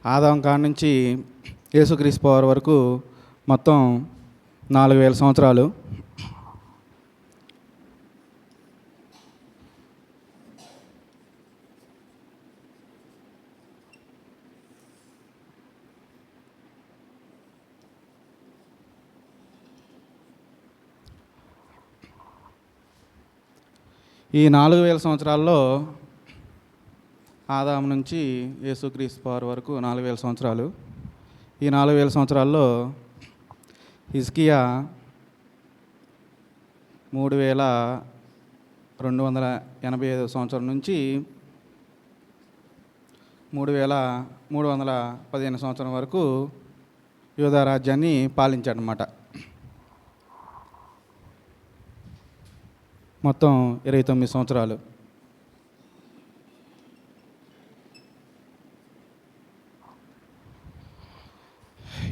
ఆదాం కాడ నుంచి యేసుక్రీస్తు వారి వరకు మొత్తం 4000 సంవత్సరాలు. ఈ 4000 సంవత్సరాల్లో ఆదాం నుంచి యేసుక్రీస్తు వారి వరకు 4000 సంవత్సరాలు. ఈ 4000 సంవత్సరాల్లో హిజ్కియా 3285 సంవత్సరం నుంచి 3315 సంవత్సరం వరకు యూదా రాజ్యాన్ని పాలించాడనమాట. మొత్తం 29 సంవత్సరాలు.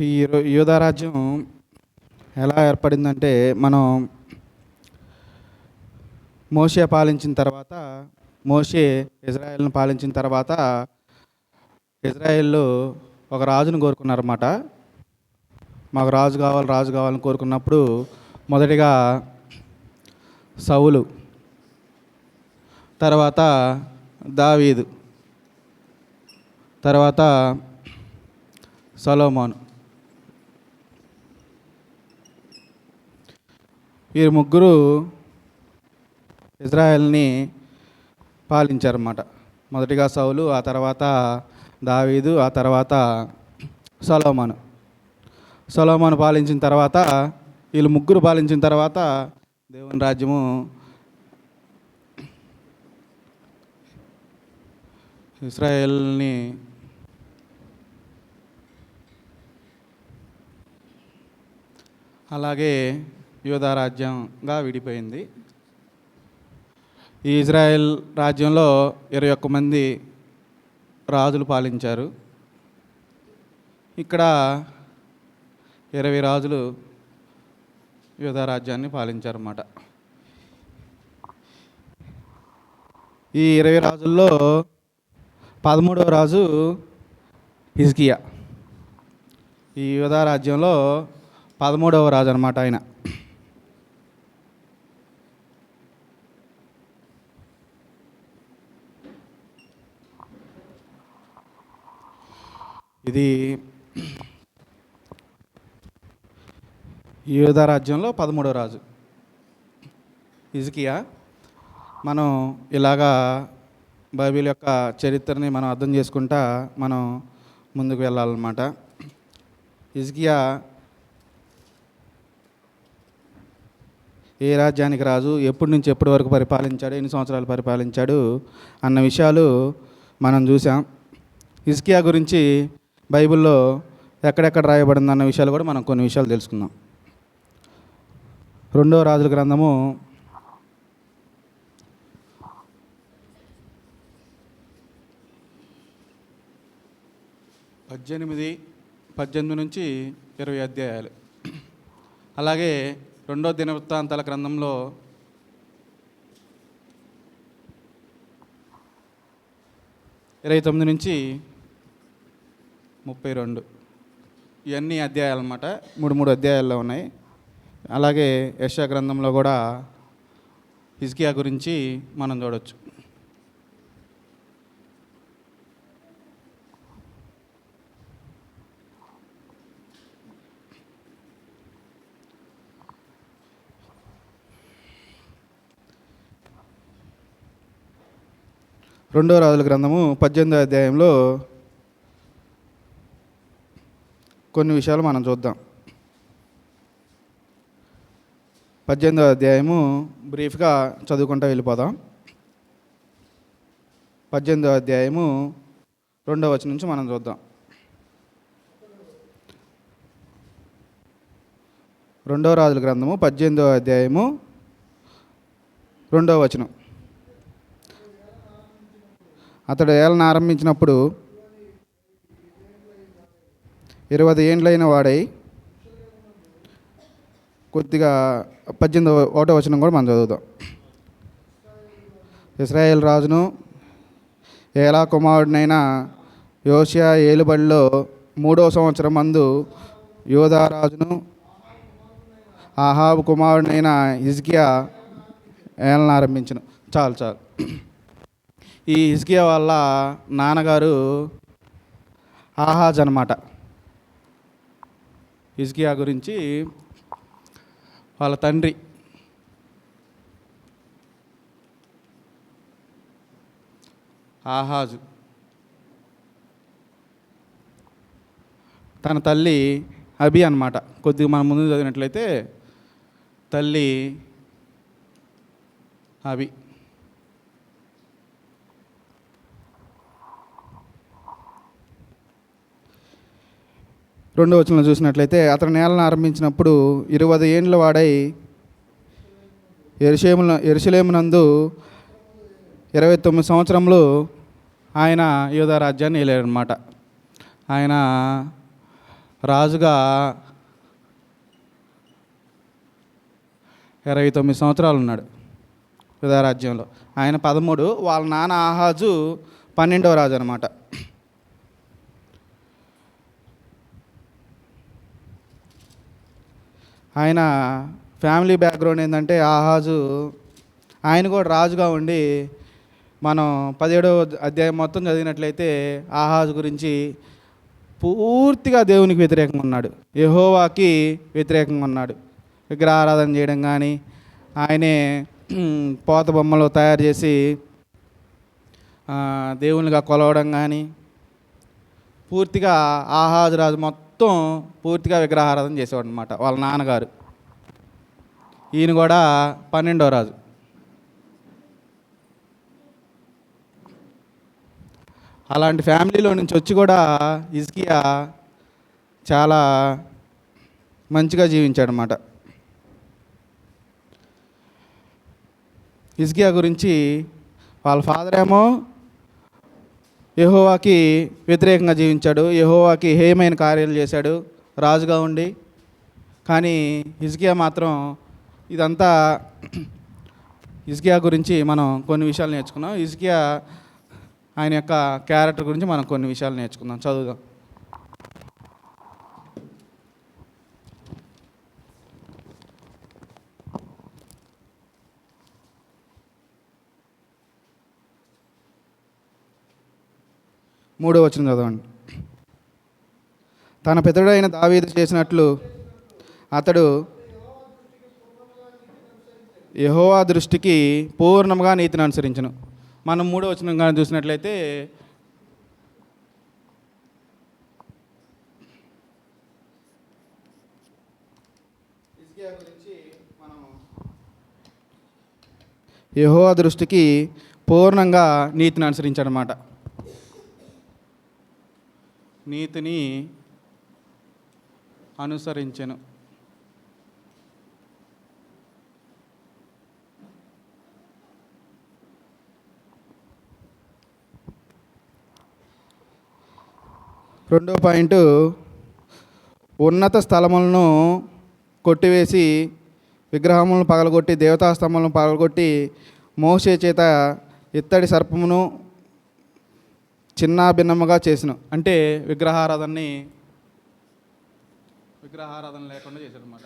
ఈ యూదా రాజ్యం ఎలా ఏర్పడిందంటే, మనం మోషే పాలించిన తర్వాత, మోషే ఇజ్రాయెల్ని పాలించిన తర్వాత ఇజ్రాయెల్లో ఒక రాజును కోరుకున్నారన్నమాట. మాకు రాజు కావాలని కోరుకున్నప్పుడు మొదటిగా సౌలు, తర్వాత దావీదు, తర్వాత సొలొమోను. వీరు ముగ్గురు ఇజ్రాయెల్ని పాలించారన్నమాట. మొదటిగా సౌలు, ఆ తర్వాత దావీదు, ఆ తర్వాత సొలొమోను పాలించిన తర్వాత, వీళ్ళు ముగ్గురు పాలించిన తర్వాత దేవుని రాజ్యము ఇశ్రాయేల్ని అలాగే యూదా రాజ్యంగా విడిపోయింది. ఈ ఇజ్రాయెల్ రాజ్యంలో 21 మంది రాజులు పాలించారు. ఇక్కడ 20 రాజులు యూదా రాజ్యాన్ని పాలించారన్నమాట. ఈ 20 రాజుల్లో 13వ రాజు హిజ్కియా. ఈ యూదా రాజ్యంలో 13వ రాజు అన్నమాట ఆయన. ఇది యూదా రాజ్యంలో 13వ రాజు హిజ్కియా. మనం ఇలాగా బైబిల్ యొక్క చరిత్రని మనం అర్థం చేసుకుంటా మనం ముందుకు వెళ్ళాలన్నమాట. హిజ్కియా ఏ రాజ్యానికి రాజు, ఎప్పటి నుంచి ఎప్పటి వరకు పరిపాలించాడు, ఎన్ని సంవత్సరాలు పరిపాలించాడు అన్న విషయాలు మనం చూసాం. హిజ్కియా గురించి బైబిల్లో ఎక్కడెక్కడ రాయబడింది అన్న విషయాలు కూడా మనం కొన్ని విషయాలు తెలుసుకుందాం. 2వ రాజుల గ్రంథము 18 నుంచి 20 అధ్యాయాలు. అలాగే 2వ దినవృత్తాంతాల గ్రంథంలో 29 నుంచి 32. ఇవన్నీ అధ్యాయాలు అన్నమాట. 3 అధ్యాయాల్లో ఉన్నాయి. అలాగే యెషయా గ్రంథంలో కూడా హిజ్కియా గురించి మనం చూడవచ్చు. రెండవ రాజుల గ్రంథము 18వ అధ్యాయంలో కొన్ని విషయాలు మనం చూద్దాం. 18వ అధ్యాయము బ్రీఫ్గా చదువుకుంటూ వెళ్ళిపోదాం. 18వ అధ్యాయము 2వ వచనం నుంచి మనం చూద్దాం. 2వ రాజుల గ్రంథము 18వ అధ్యాయము 2వ వచనం. అతడు ఏలన ఆరంభించినప్పుడు 20 ఏండ్లైన వాడై కొద్దిగా 18వ వచనం కూడా మనం చదువుదాం. ఇశ్రాయేల్ రాజును ఏలా కుమారుడినైన యోషియా ఏలుబడిలో 3వ సంవత్సరం మందు యోధారాజును ఆహాబు కుమారుడైన హిజ్కియా ఏలన ఆరంభించను. చాలు చాలు. ఈ హిజ్కియా వాళ్ళ నాన్నగారు ఆహాజ్ అనమాట. హిజ్కియా గురించి వాళ్ళ తండ్రి ఆహాజు, తన తల్లి అబి అనమాట. కొద్దిగా మనం ముందు చదివినట్లయితే తల్లి అబి. రెండో వచనంలో చూసినట్లయితే అతను నేలను ఆరంభించినప్పుడు 20 ఏండ్ల వాడై యెరూషలేమునందు 29 సంవత్సరంలో ఆయన యూదా రాజ్యాన్ని ఏలాడనమాట. ఆయన రాజుగా 29 సంవత్సరాలు ఉన్నాడు యూదా రాజ్యంలో. ఆయన 13, వాళ్ళ నాన్న ఆహాజు 12వ రాజు అనమాట. ఆయన ఫ్యామిలీ బ్యాక్గ్రౌండ్ ఏంటంటే ఆహాజు ఆయన కూడా రాజుగా ఉండి మనం 17వ అధ్యాయం మొత్తం చదివినట్లయితే ఆహాజు గురించి పూర్తిగా దేవునికి వ్యతిరేకంగా ఉన్నాడు, యెహోవాకి వ్యతిరేకంగా ఉన్నాడు. విగ్రహారాధన చేయడం కానీ, ఆయనే పోత బొమ్మలు తయారు చేసి దేవునిగా కొలవడం కానీ, పూర్తిగా ఆహాజు రాజు మొత్తం పూర్తిగా విగ్రహారాధన చేసేవాడు అనమాట వాళ్ళ నాన్నగారు. ఈయన కూడా 12వ రాజు. అలాంటి ఫ్యామిలీలో నుంచి వచ్చి కూడా హిజ్కియా చాలా మంచిగా జీవించాడనమాట. హిజ్కియా గురించి వాళ్ళ ఫాదర్ ఏమో యెహోవాకి వ్యతిరేకంగా జీవించాడు, యెహోవాకి హేయమైన కార్యాలు చేశాడు రాజుగా ఉండి. కానీ హిజ్కియా మాత్రం ఇదంతా హిజ్కియా గురించి మనం కొన్ని విషయాలు నేర్చుకున్నాం. హిజ్కియా ఆయన యొక్క క్యారెక్టర్ గురించి మనం కొన్ని విషయాలు నేర్చుకుందాం. చదువుదాం. మూడో వచనం చదవండి. తన పితరుడైన దావీదు చేసినట్లు అతడు యెహోవా దృష్టికి పూర్ణంగా నీతిని అనుసరించను. మనం మూడో వచనం కానీ చూసినట్లయితే యెహోవా దృష్టికి పూర్ణంగా నీతిని అనుసరించాడనమాట. నీతిని అనుసరించెను. రెండో పాయింట్, ఉన్నత స్థలములను కొట్టివేసి విగ్రహములను పగలగొట్టి దేవతాస్తంభములను పగలగొట్టి మోషే చేత ఇత్తడి సర్పమును చిన్న భిన్నముగా చేసిన. అంటే విగ్రహారాధన లేకుండా చేశాడు అనమాట.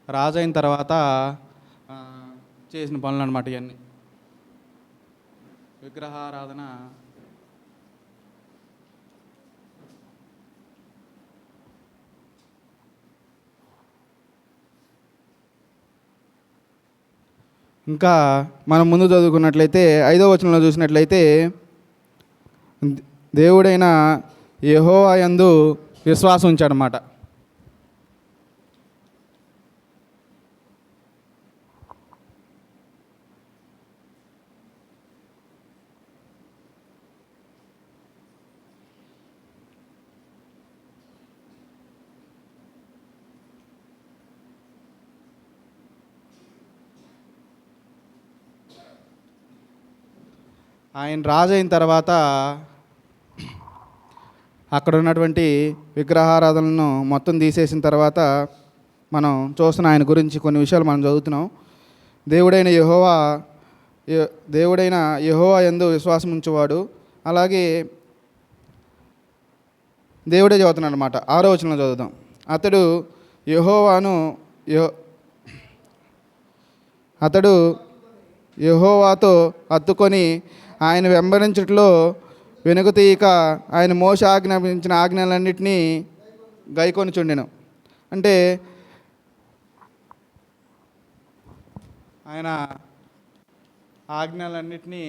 రాజు అయిన తర్వాత చేసిన పనులు అనమాట ఇవన్నీ. విగ్రహారాధన ఇంకా మనం ముందు చదువుకున్నట్లయితే 5వ వచనంలో చూసినట్లయితే దేవుడైన యెహోవా యందు విశ్వాసం ఉంచాడనమాట. ఆయన రాజు అయిన తర్వాత అక్కడ ఉన్నటువంటి విగ్రహారాధనలను మొత్తం తీసేసిన తర్వాత మనం చూస్తున్న ఆయన గురించి కొన్ని విషయాలు మనం చదువుతున్నాం. దేవుడైన యెహోవా యందు విశ్వాసం ఉంచేవాడు అలాగే దేవుడే చదువుతున్నాడు అనమాట. 6వ వచనంలో చదువుదాం. అతడు యెహోవాను అతడు యెహోవాతో హత్తుకొని ఆయన వెంబడించుటలో వెనుకతీయక ఆయన మోషే ఆజ్ఞాపించిన ఆజ్ఞలన్నింటినీ గైకొనుచుండెను. అంటే ఆయన ఆజ్ఞలన్నింటినీ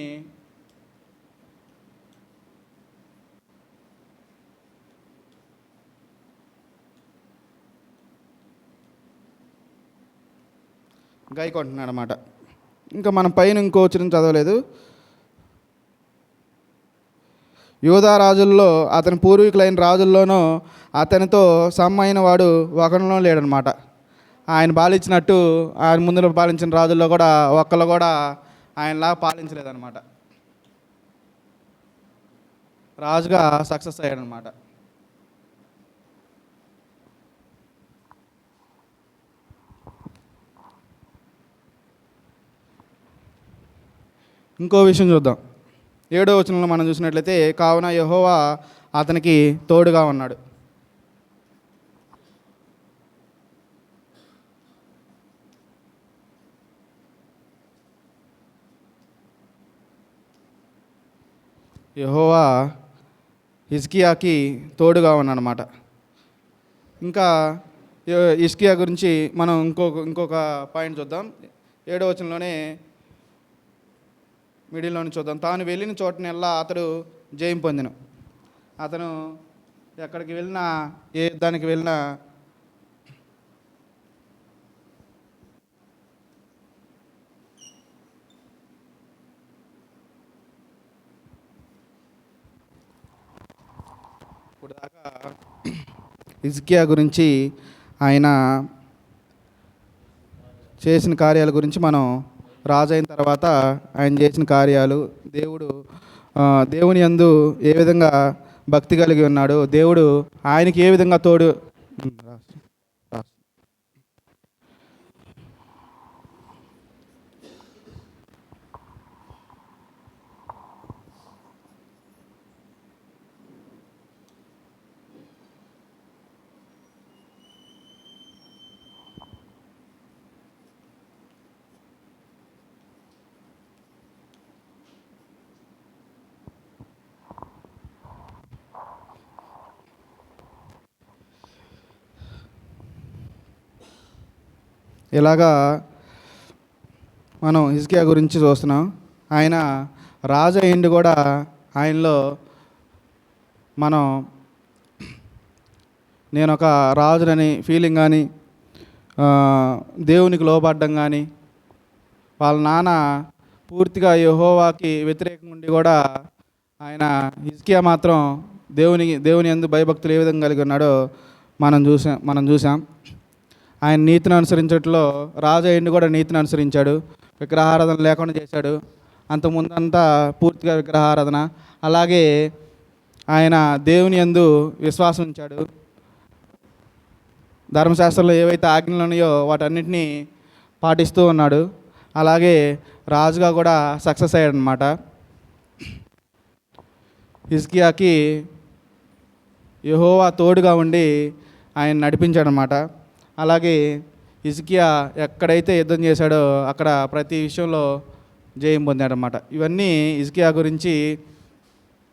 గైకొంటున్నాడు అన్నమాట. ఇంకా మనం పైన ఇంకో వచనం చదవలేదు. యూదా రాజుల్లో అతని పూర్వీకులైన రాజుల్లోనూ అతనితో సమ్మైన వాడు ఒకరిలో లేడనమాట. ఆయన పాలించినట్టు ఆయన ముందులో పాలించిన రాజుల్లో కూడా ఒక్కళ్ళు కూడా ఆయనలాగా పాలించలేదన్నమాట. రాజుగా సక్సెస్ అయ్యాడనమాట. ఇంకో విషయం చూద్దాం. 7వ వచనంలో మనం చూసినట్లయితే, కావున యెహోవా అతనికి తోడుగా ఉన్నాడు. యెహోవా హిజ్కియాకి తోడుగా ఉన్నాడనమాట. ఇంకా హిజ్కియా గురించి మనం ఇంకొక పాయింట్ చూద్దాం. 7వ వచనంలోనే మిడిల్లోని చూద్దాం. తాను వెళ్ళిన చోటనెల్లా అతడు జయం పొందెను. అతను ఎక్కడికి వెళ్ళినా, ఏ యుద్ధానికి వెళ్ళినా ఇప్పుడు దాకా హిజ్కియా గురించి, ఆయన చేసిన కార్యాల గురించి మనం, రాజు అయిన తర్వాత ఆయన చేసిన కార్యాలు, దేవుని యందు ఏ విధంగా భక్తి కలిగి ఉన్నాడు, దేవుడు ఆయనకి ఏ విధంగా తోడు. ఇలాగా మనం హిజ్కియా గురించి చూస్తున్నాం. ఆయన రాజు అయ్యిండి కూడా ఆయనలో మనం నేను ఒక రాజునని ఫీలింగ్ కానీ, దేవునికి లోబడ్డం కానీ, వాళ్ళ నాన్న పూర్తిగా యెహోవాకి వ్యతిరేకంగా ఉండి కూడా ఆయన హిజ్కియా మాత్రం దేవుని యందు భయభక్తులు ఏ విధంగా కలిగి ఉన్నాడో మనం చూసాం. ఆయన నీతిని అనుసరించట్లో రాజు అయ్యిండి కూడా నీతిని అనుసరించాడు. విగ్రహారాధన లేకుండా చేశాడు. అంతకుముందంతా పూర్తిగా విగ్రహారాధన. అలాగే ఆయన దేవుని యందు విశ్వాసం ఉంచాడు. ధర్మశాస్త్రంలో ఏవైతే ఆజ్ఞలు ఉన్నాయో వాటన్నిటినీ పాటిస్తూ ఉన్నాడు. అలాగే రాజుగా కూడా సక్సెస్ అయ్యాడనమాట. హిజ్కియాకి యెహోవా తోడుగా ఉండి ఆయన నడిపించాడనమాట. అలాగే హిజ్కియా ఎక్కడైతే యుద్ధం చేశాడో అక్కడ ప్రతి విషయంలో జయం పొందాడనమాట. ఇవన్నీ హిజ్కియా గురించి,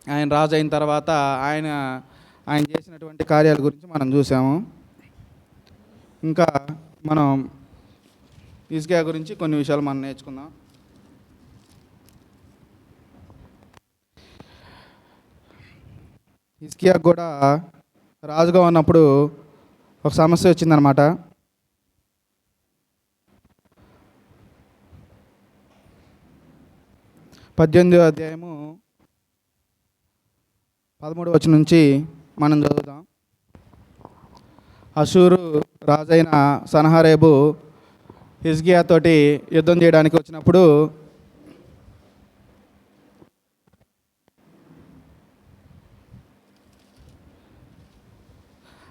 ఆయన రాజు అయిన తర్వాత ఆయన చేసినటువంటి కార్యాల గురించి మనం చూసాము. ఇంకా మనం హిజ్కియా గురించి కొన్ని విషయాలు మనం నేర్చుకుందాం. హిజ్కియా కూడా రాజుగా ఉన్నప్పుడు ఒక సమస్య వచ్చిందనమాట. పద్దెనిమిదవ అధ్యాయము 13వ వచనం నుంచి మనం చదువుదాం. అషూరు రాజైన సన్హెరీబు హిజ్కియా తోటి యుద్ధం చేయడానికి వచ్చినప్పుడు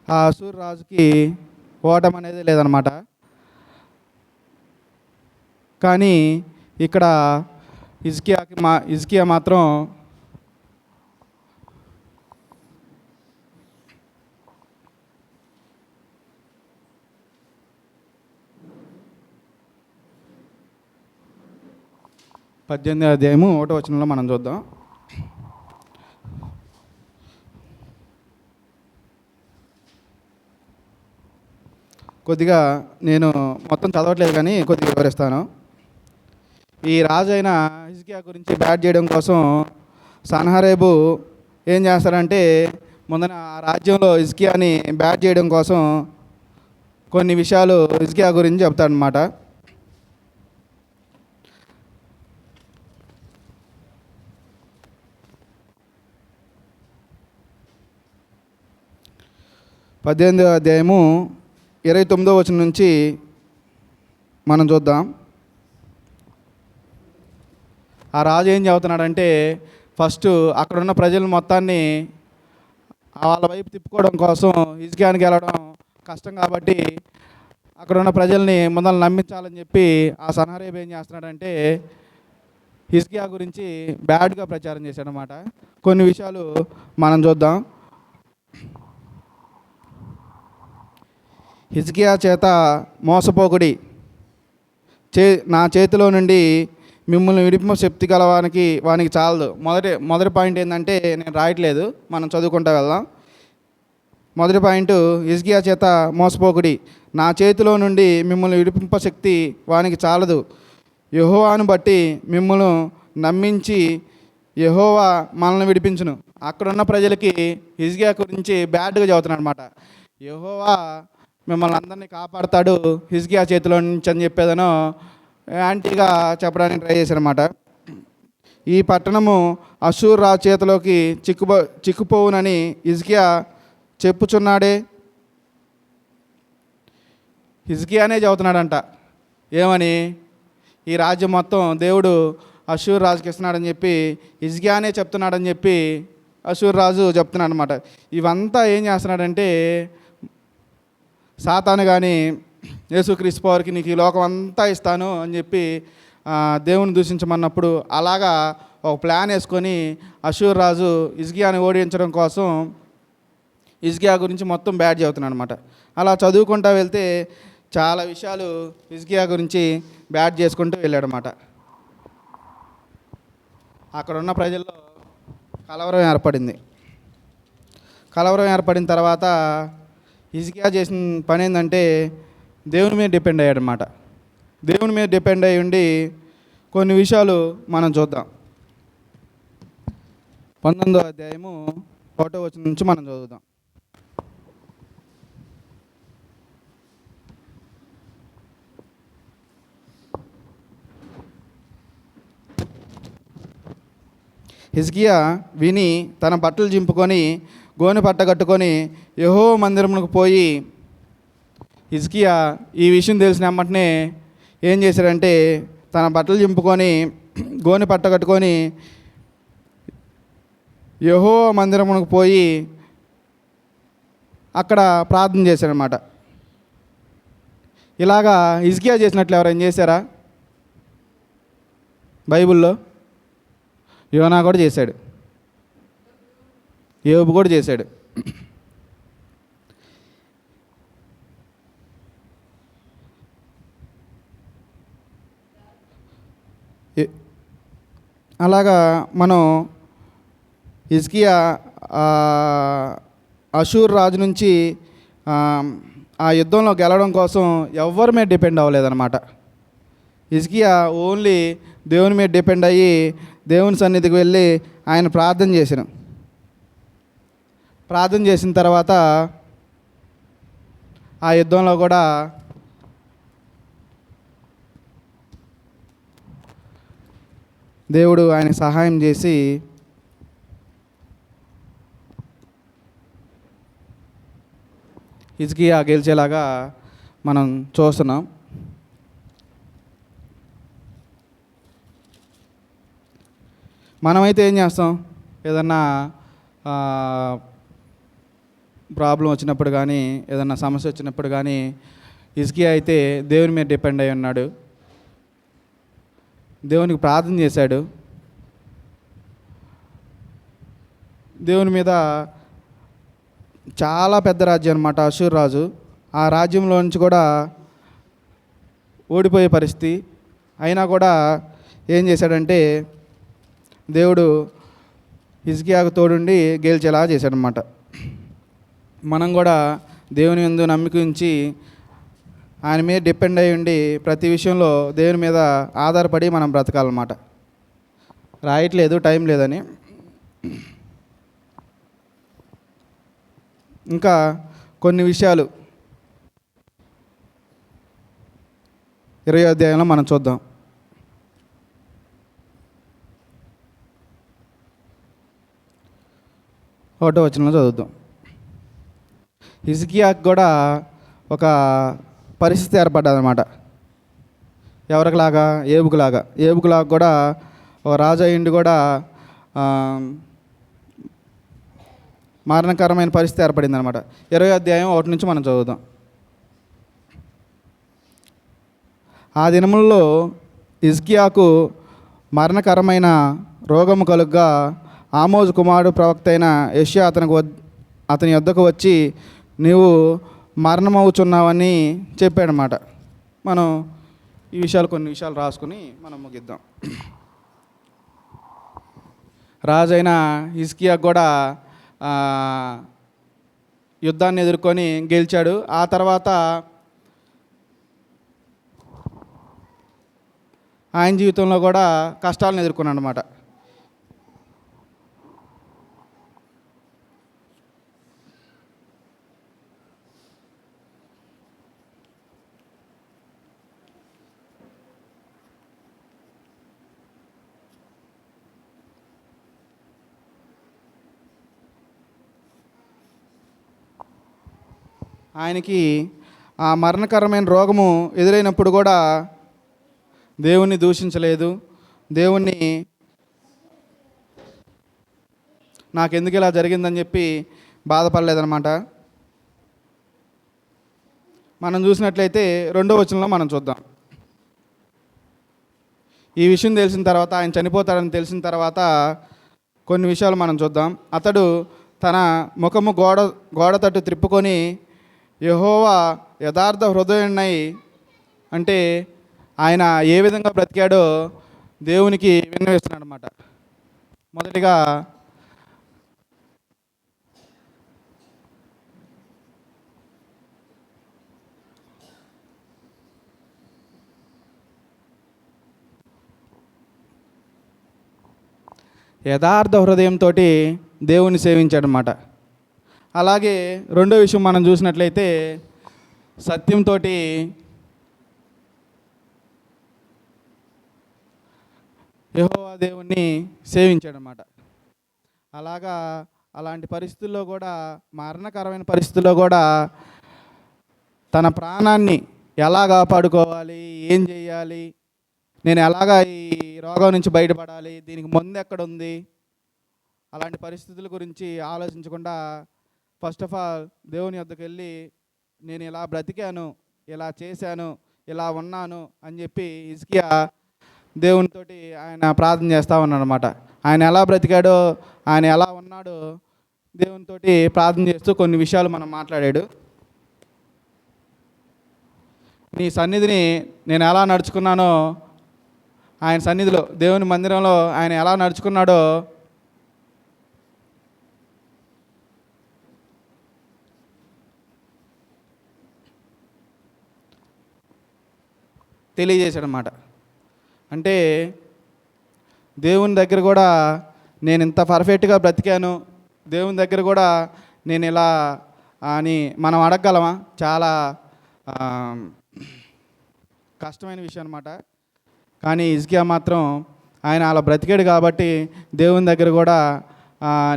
ఆ అషూరు రాజుకి ఓటమి అనేది లేదనమాట. కానీ ఇక్కడ హిజ్కియా మాత్రం 18వ అధ్యాయము 1వ వచనంలో మనం చూద్దాం. కొద్దిగా నేను మొత్తం చదవట్లేదు కానీ కొద్దిగా వివరిస్తాను. ఈ రాజు అయిన హిజ్కియా గురించి బ్యాట్ చేయడం కోసం సన్హెరీబు ఏం చేస్తారంటే ముందన ఆ రాజ్యంలో హిజ్కియాని బ్యాట్ చేయడం కోసం కొన్ని విషయాలు హిజ్కియా గురించి చెప్తాడనమాట. పద్దెనిమిదవ అధ్యాయము 29వ వచనం నుంచి మనం చూద్దాం. ఆ రాజు ఏం చెబుతున్నాడంటే ఫస్ట్ అక్కడున్న ప్రజల మొత్తాన్ని వాళ్ళ వైపు తిప్పుకోవడం కోసం హిజ్కియాని గెలవడం కష్టం కాబట్టి అక్కడున్న ప్రజల్ని ముందర నమ్మించాలని చెప్పి ఆ సన్హెరీబు ఏం చేస్తున్నాడంటే హిజ్కియా గురించి బ్యాడ్గా ప్రచారం చేశాడనమాట. కొన్ని విషయాలు మనం చూద్దాం. హిజ్కియా చేత మోసపోకుడి, నా చేతిలో నుండి మిమ్మల్ని విడిపింప శక్తి గలవానికి వానికి చాలదు. మొదటి పాయింట్ ఏంటంటే నేను రాయట్లేదు, మనం చదువుకుంటూ వెళ్దాం. మొదటి పాయింట్, హిజ్కియా చేత మోసపోకుడి, నా చేతిలో నుండి మిమ్మల్ని విడిపింప శక్తి వానికి చాలదు. యెహోవాను బట్టి మిమ్మల్ని నమ్మించి యెహోవా మనల్ని విడిపించును. అక్కడున్న ప్రజలకి హిజ్కియా గురించి బ్యాడ్గా చదువుతున్నాడు అనమాట. యెహోవా మిమ్మల్ని అందరినీ కాపాడుతాడు హిజ్కియా చేతిలో నుంచి అని చెప్పేదనో యాంటీగా చెప్పడానికి ట్రై చేశారన్నమాట. ఈ పట్టణము అష్షూరు రాజు చేతిలోకి చిక్కుపోవునని హిజ్కియా చెప్పుచున్నాడే. హిజ్కియానే చెబుతున్నాడంట ఏమని, ఈ రాజ్యం మొత్తం దేవుడు అష్షూరు రాజుకి ఇస్తున్నాడని చెప్పి హిజ్కియానే చెప్తున్నాడని చెప్పి అష్షూరు రాజు చెప్తున్నాడు అనమాట. ఇవంతా ఏం చేస్తున్నాడంటే సాతాను కానీ యేసుక్రీస్తు వారికి నీకు ఈ లోకం అంతా ఇస్తాను అని చెప్పి దేవుని దూషించమన్నప్పుడు అలాగా ఒక ప్లాన్ వేసుకొని అష్షూరు రాజు హిజ్కియాని ఓడించడం కోసం హిజ్కియా గురించి మొత్తం బ్యాడ్ చెబుతున్నాడు అనమాట. అలా చదువుకుంటూ వెళ్తే చాలా విషయాలు హిజ్కియా గురించి బ్యాడ్ చేసుకుంటూ వెళ్ళాడనమాట. అక్కడున్న ప్రజల్లో కలవరం ఏర్పడింది. కలవరం ఏర్పడిన తర్వాత హిజ్కియా చేసిన పని ఏంటంటే దేవుని మీద డిపెండ్ అయ్యాడనమాట. దేవుని మీద డిపెండ్ అయ్యి ఉండి కొన్ని విషయాలు మనం చూద్దాం. 19వ అధ్యాయము 1వ వచనం నుంచి మనం చదువుదాం. హిజ్కియా విని తన బట్టలు చింపుకొని గోనె పట్ట కట్టుకొని యెహోవా మందిరమునకు పోయి, హిజ్కియా ఈ విషయం తెలిసిన వెంటనే ఏం చేశాడంటే తన బట్టలు చింపుకొని గోనె పట్ట కట్టుకొని యెహోవా మందిరమునకు పోయి అక్కడ ప్రార్థన చేశాడనమాట. ఇలాగా హిజ్కియా చేసినట్లు ఎవరైనా చేశారా? బైబిల్లో యోనా కూడా చేశాడు, యోబు కూడా చేశాడు. అలాగా మనం హిజ్కియా అష్షూరు రాజు నుంచి ఆ యుద్ధంలో గెలవడం కోసం ఎవరి మీద డిపెండ్ అవ్వలేదన్నమాట. హిజ్కియా ఓన్లీ దేవుని మీద డిపెండ్ అయ్యి దేవుని సన్నిధికి వెళ్ళి ఆయన ప్రార్థన చేసిన తర్వాత ఆ యుద్ధంలో కూడా దేవుడు ఆయన సహాయం చేసి హిజ్కియా గెలిచేలాగా మనం చూస్తున్నాం. మనమైతే ఏం చేస్తాం, ఏదన్నా ప్రాబ్లం వచ్చినప్పుడు కానీ ఏదన్నా సమస్య వచ్చినప్పుడు కానీ హిజ్కియా అయితే దేవుని మీద డిపెండ్ అయి ఉన్నాడు, దేవునికి ప్రార్థన చేశాడు. దేవుని మీద చాలా పెద్ద రాజ్యం అన్నమాట అష్షూరు రాజు. ఆ రాజ్యంలో నుంచి కూడా ఓడిపోయే పరిస్థితి అయినా కూడా ఏం చేశాడంటే దేవుడు హిజ్కియాకు తోడుండి గెలిచేలా చేశాడనమాట. మనం కూడా దేవుని యందు నమ్మిక ఉంచి ఆయన మీద డిపెండ్ అయి ఉండి ప్రతి విషయంలో దేవుని మీద ఆధారపడి మనం బ్రతకాలన్నమాట. రాయట్లేదు, టైం లేదని. ఇంకా కొన్ని విషయాలు 20వ అధ్యాయంలో మనం చూద్దాం. ఒకటో వచనంలో చదువుదాం. హిజ్కియాకు కూడా ఒక పరిస్థితి ఏర్పడ్డదన్నమాట. ఎవరికిలాగా? ఏబుకులాగా కూడా ఒక రాజు అయ్యిండి కూడా మరణకరమైన పరిస్థితి ఏర్పడింది అనమాట. 20వ అధ్యాయం 1 నుంచి మనం చదువుదాం. ఆ దినములలో హిజ్కియాకు మరణకరమైన రోగము కలుగ్గా ఆమోజు కుమారుడు ప్రవక్త అయిన యెషయా అతని యొద్దకు వచ్చి నీవు మరణమవుచున్నావని చెప్పాడనమాట. మనం ఈ విషయాలు కొన్ని విషయాలు రాసుకుని మనం ముగిద్దాం. రాజైన హిజ్కియాకు కూడా యుద్ధాన్ని ఎదుర్కొని గెలిచాడు. ఆ తర్వాత ఆయన జీవితంలో కూడా కష్టాలను ఎదుర్కొన్నాడు అన్నమాట. ఆయనకి ఆ మరణకరమైన రోగము ఎదురైనప్పుడు కూడా దేవుణ్ణి దూషించలేదు. దేవుణ్ణి నాకెందుకు ఇలా జరిగిందని చెప్పి బాధపడలేదన్నమాట. మనం చూసినట్లయితే 2వ వచనంలో మనం చూద్దాం. ఈ విషయం తెలిసిన తర్వాత, ఆయన చనిపోతాడని తెలిసిన తర్వాత కొన్ని విషయాలు మనం చూద్దాం. అతడు తన ముఖము గోడ తట్టు త్రిప్పుకొని యెహోవా యథార్థ హృదయుడై, అంటే ఆయన ఏ విధంగా బ్రతికాడో దేవునికి విన్నవిస్తున్నాడు అన్నమాట. మొదటిగా యథార్థ హృదయంతో దేవుని సేవించాడనమాట. అలాగే రెండో విషయం మనం చూసినట్లయితే సత్యంతో యెహోవా దేవుణ్ణి సేవించాడనమాట. అలాంటి పరిస్థితుల్లో కూడా, మరణకరమైన పరిస్థితుల్లో కూడా తన ప్రాణాన్ని ఎలా కాపాడుకోవాలి, ఏం చేయాలి, నేను ఎలాగా ఈ రోగం నుంచి బయటపడాలి, దీనికి మందు ఎక్కడుంది, అలాంటి పరిస్థితుల గురించి ఆలోచించకుండా ఫస్ట్ ఆఫ్ ఆల్ దేవుని వద్దకు వెళ్ళి నేను ఇలా బ్రతికాను, ఇలా చేశాను, ఇలా ఉన్నాను అని చెప్పి హిజ్కియా దేవునితోటి ఆయన ప్రార్థన చేస్తూ ఉన్నాడు అనమాట. ఆయన ఎలా బ్రతికాడో, ఆయన ఎలా ఉన్నాడో దేవునితోటి ప్రార్థన చేస్తూ కొన్ని విషయాలు మనం మాట్లాడాడు. నీ సన్నిధిని నేను ఎలా నడుచుకున్నానో, ఆయన సన్నిధిలో దేవుని మందిరంలో ఆయన ఎలా నడుచుకున్నాడో తెలియజేశాడనమాట. అంటే దేవుని దగ్గర కూడా నేను ఇంత పర్ఫెక్ట్గా బ్రతికాను, దేవుని దగ్గర కూడా నేను ఇలా అని మనం అడగగలమా? చాలా కష్టమైన విషయం అనమాట. కానీ హిజ్కియా మాత్రం ఆయన అలా బ్రతికాడు కాబట్టి దేవుని దగ్గర కూడా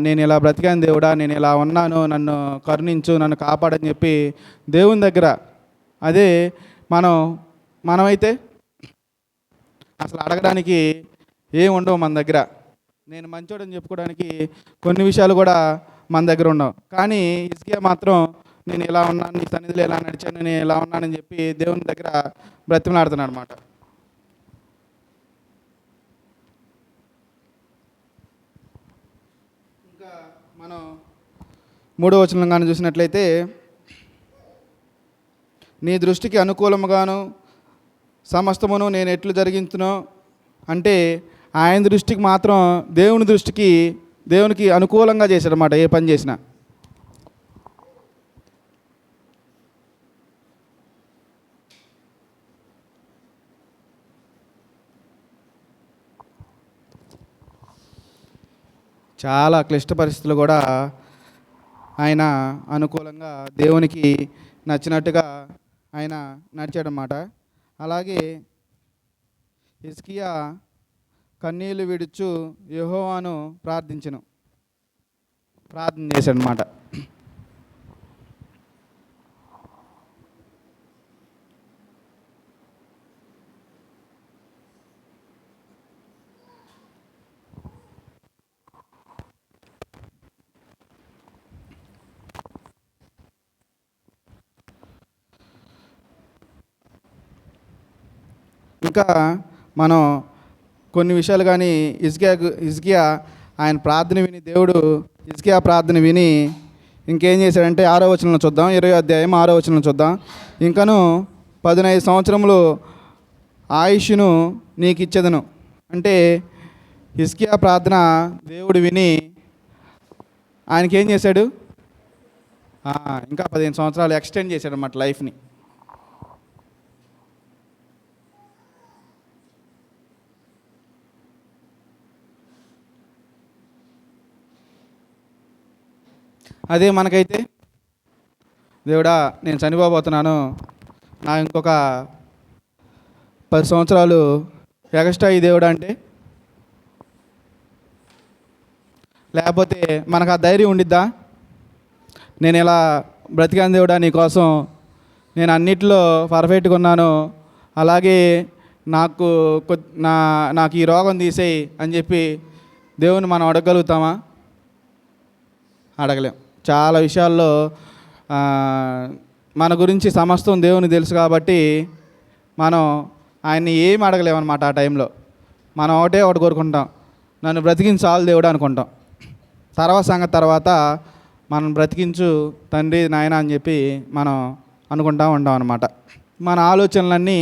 నేను ఇలా బ్రతికాను దేవుడా, నేను ఇలా ఉన్నాను, నన్ను కరుణించు, నన్ను కాపాడని చెప్పి దేవుని దగ్గర. అదే మనమైతే అసలు అడగడానికి ఏం ఉండవు మన దగ్గర. నేను మంచోడని చెప్పుకోవడానికి కొన్ని విషయాలు కూడా మన దగ్గర ఉండవు. కానీ హిజ్కియా మాత్రం నేను ఇలా ఉన్నాను, నీ సన్నిధిలో ఎలా నడిచాను, నేను ఇలా ఉన్నానని చెప్పి దేవుని దగ్గర బ్రతిమలాడుతున్నాడు అనమాట. ఇంకా మనం 3వ వచనం కానీ చూసినట్లయితే నీ దృష్టికి అనుకూలముగాను సమస్తమును నేను ఎట్లు జరిగించునో అంటే ఆయన దృష్టికి మాత్రం దేవునికి అనుకూలంగా చేశాడనమాట ఏ పని చేసినా. చాలా క్లిష్ట పరిస్థితులు కూడా ఆయన అనుకూలంగా దేవునికి నచ్చినట్టుగా ఆయన నడిచాడనమాట. అలాగే హిజ్కియా కన్నీళ్లు విడుచు యెహోవాను ప్రార్థన చేశాడనమాట. ఇంకా మనం కొన్ని విషయాలు కానీ హిజ్కియా ఆయన ప్రార్థన విని దేవుడు హిజ్కియా ప్రార్థన విని ఇంకేం చేశాడంటే 6వ వచనంలో చూద్దాం, 20వ అధ్యాయం 6వ వచనంలో చూద్దాం. ఇంకను 15 సంవత్సరములు ఆయుష్ను నీకు ఇచ్చేదను. అంటే హిజ్కియా ప్రార్థన దేవుడు విని ఆయనకి ఏం చేశాడు, ఇంకా 15 సంవత్సరాలు ఎక్స్టెండ్ చేశాడు అన్నమాట లైఫ్ని. అదే మనకైతే, దేవుడా నేను చనిపోబోతున్నాను, నా ఇంకొక 10 సంవత్సరాలు ఎక్స్ట్రా ఈ దేవుడా అంటే, లేకపోతే మనకు ఆ ధైర్యం ఉండిద్దా? నేను ఇలా బ్రతికాను దేవుడా నీకోసం, నేను అన్నిటిలో పర్ఫెక్ట్గా ఉన్నాను, అలాగే నాకు నాకు ఈ రోగం తీసేయి అని చెప్పి దేవుని మనం అడగగలుగుతామా? అడగలేం. చాలా విషయాల్లో మన గురించి సమస్తం దేవుని తెలుసు కాబట్టి మనం ఆయన్ని ఏమి అడగలేమన్నమాట. ఆ టైంలో మనం ఒకటి కోరుకుంటాం, నన్ను బ్రతికించు చాలు దేవుడు అనుకుంటాం. తర్వాత మనం బ్రతికించు తండ్రి నాయన అని చెప్పి మనం అనుకుంటూ ఉంటాం అన్నమాట. మన ఆలోచనలన్నీ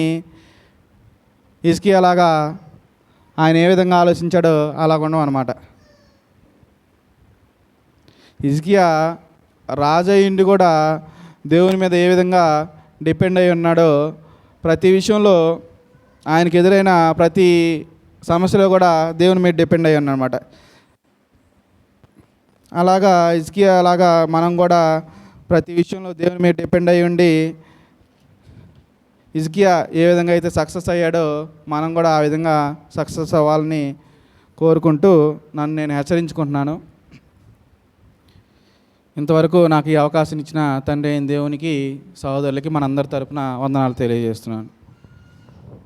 హిజ్కియాలాగా ఆయన ఏ విధంగా ఆలోచించాడో అలాగ ఉండవు అన్నమాట. హిజ్కియా రాజయ్యుండి కూడా దేవుని మీద ఏ విధంగా డిపెండ్ అయి ఉన్నాడో, ప్రతి విషయంలో ఆయనకు ఎదురైన ప్రతి సమస్యలో కూడా దేవుని మీద డిపెండ్ అయ్యి ఉన్నాడనమాట. అలాగా హిజ్కియా అలాగా మనం కూడా ప్రతి విషయంలో దేవుని మీద డిపెండ్ అయ్యి ఉండి హిజ్కియా ఏ విధంగా అయితే సక్సెస్ అయ్యాడో మనం కూడా ఆ విధంగా సక్సెస్ అవ్వాలని కోరుకుంటూ నన్ను నేను హెచ్చరించుకుంటున్నాను. ఇంతవరకు నాకు ఈ అవకాశం ఇచ్చిన తండ్రి అయిన దేవునికి, సహోదరులకి మనందరి తరపున వందనాలు తెలియజేస్తున్నాను.